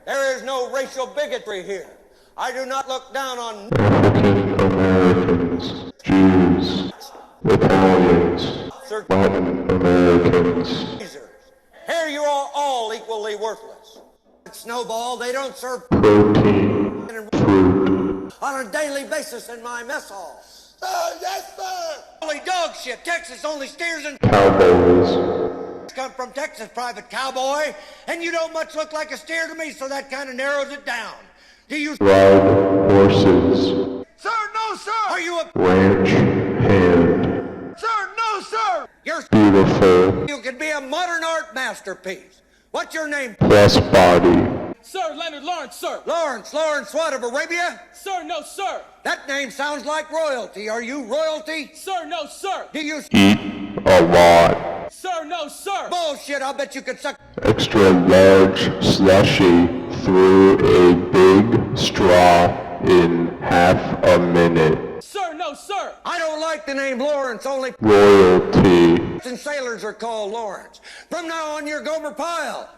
There is no racial bigotry here. I do not look down on African Americans, Jews, Italians, Latin Americans. Here you are all equally worthless. Snowball, they don't serve Protein, fruit, on a daily basis in my mess hall. Sir, yes, sir! Holy dog shit, Texas only steers and cowboys, come from Texas, private cowboy, and you don't much look like a steer to me, so that kind of narrows it down. Do you ride horses, Sir, no, sir! Are you a ranch hand, Sir, no, sir! You're beautiful, You could be a modern art masterpiece. What's your name? plus body, Sir, Leonard Lawrence, sir. Lawrence what, of Arabia? Sir, no, sir. That name sounds like royalty. Are you royalty? Sir, no, sir. Do you eat a lot, Sir, no, sir. bullshit? I'll bet you could suck extra large slushy through a big straw in half a minute, Sir, no, sir. I don't like the name Lawrence, only royalty, and sailors are called Lawrence. From now on, you're Gomer Pyle.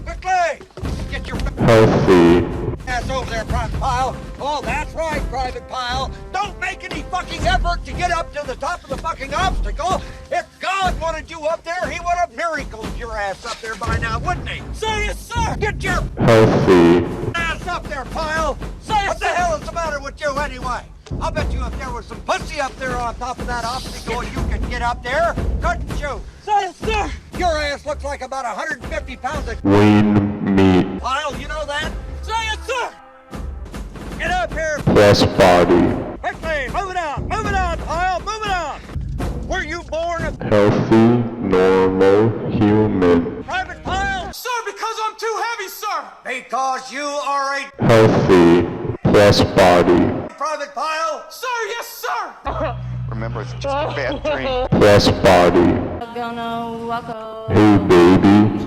Quickly! Get your healthy, ass over there, Private Pyle. Oh, that's right, Private Pyle. Don't make any fucking effort to get up to the top of the fucking obstacle. If God wanted you up there, he would have miracled your ass up there by now, wouldn't he? Sir, yes, sir. Get your healthy, ass up there, Pyle. Sir, yes, What the sir. hell is the matter with you anyway? I'll bet you if there was some pussy up there on top of that obstacle, you could get up there, couldn't you? Sir, yes, sir. Your ass looks like about 150 pounds of lean meat, Pyle, you know that? Sir, yes, sir. Get up here, plus body, quickly, move it on, Pyle, move it on. Were you born a healthy, normal human, Private Pyle? Sir, because I'm too heavy, sir. Because you are a healthy, plus body, Private Pyle? Sir, yes, sir. Remember, it's just a bad dream. plus body. Gonna walk over. Hey baby,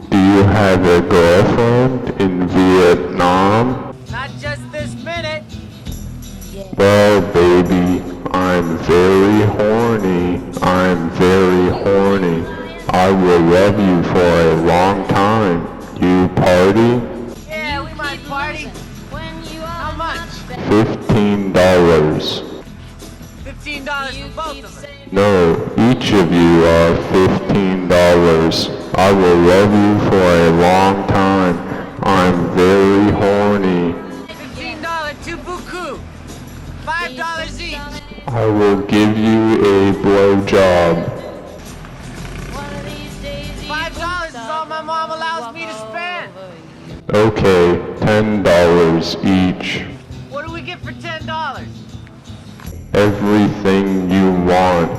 do you have a girlfriend in Vietnam? Not just this minute. Well baby, I'm very horny, I will love you for a long time. You party? Yeah, we might party. How much? $15. $15 for both of us. No, each of you are $15. I will love you for a long time. I'm very horny. $15, two buku. $5 each. I will give you a blowjob. $5 is all my mom allows me to spend. Okay, $10 each. What do we get for $10? Everything you want.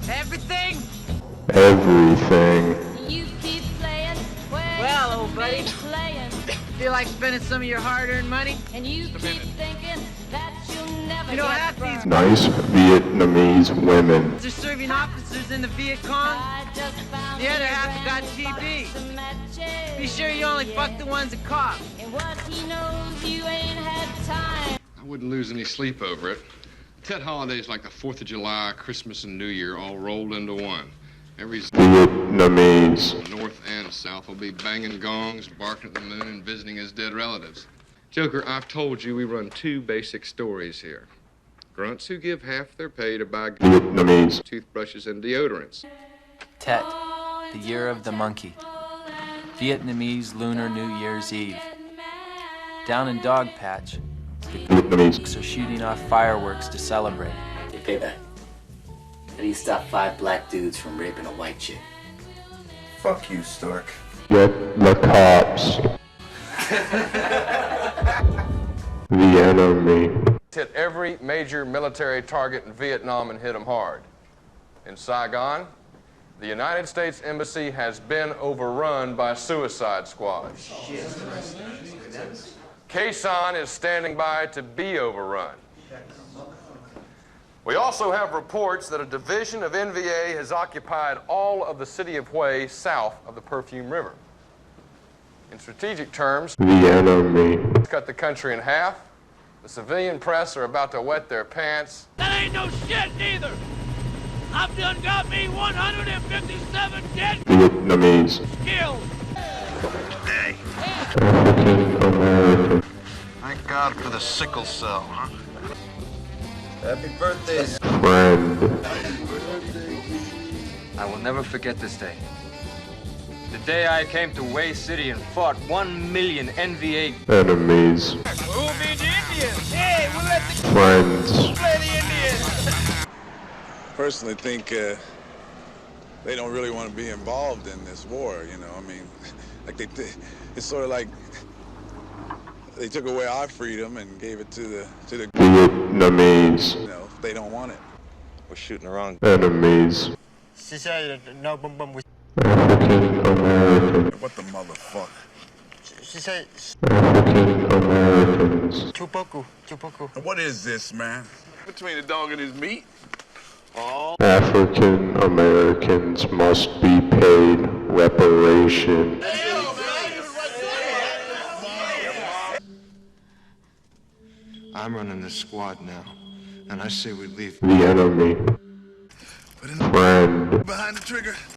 Everything? Everything. You keep playing. Well, old buddy. Playing. Feel like spending some of your hard-earned money? And you keep thinking that you'll never You know, get half these Nice Vietnamese women. are serving officers in the Viet Cong. The other half have got TB. Be sure you only fuck the ones that cough. And what he knows you ain't had time. I wouldn't lose any sleep over it. Tet holidays like the 4th of July, Christmas, and New Year all rolled into one. Every Vietnamese. north and south will be banging gongs, barking at the moon, and visiting his dead relatives. Joker, I've told you we run two basic stories here. Grunts who give half their pay to buy Vietnamese. toothbrushes and deodorants. Tet, the year of the monkey. Vietnamese Lunar New Year's Eve. Down in Dog Patch, the Vietnamese. gooks are shooting off fireworks to celebrate. Hey, Payback. How do you stop 5 black dudes from raping a white chick? Fuck you, Stork. Get the cops. The enemy. Hit every major military target in Vietnam and hit them hard. In Saigon, the United States Embassy has been overrun by suicide squads. Quezon is standing by to be overrun. We also have reports that a division of NVA has occupied all of the city of Hue south of the Perfume River. In strategic terms, The enemy. it's cut the country in half. The civilian press are about to wet their pants. That ain't no shit neither. I've done got me 157 dead Vietnamese. killed. Hey, African American. Thank God for the sickle cell, huh? Happy birthday. Friend. I will never forget this day. The day I came to Way City and fought 1 million NVA Enemies. Who be the Indians? Hey, we'll let the Friends. play the Indians. Personally think they don't really want to be involved in this war, you know. I mean, like it's sort of like they took away our freedom and gave it to the Vietnamese. you know, they don't want it. We're shooting around. Enemies. She said no boom boom. African American. What the motherfucker? She said African Americans. chupoku. What is this, man? Between the dog and his meat? African Americans must be paid reparation. I'm running the squad now, and I say we leave. The enemy. Friend. Behind the trigger.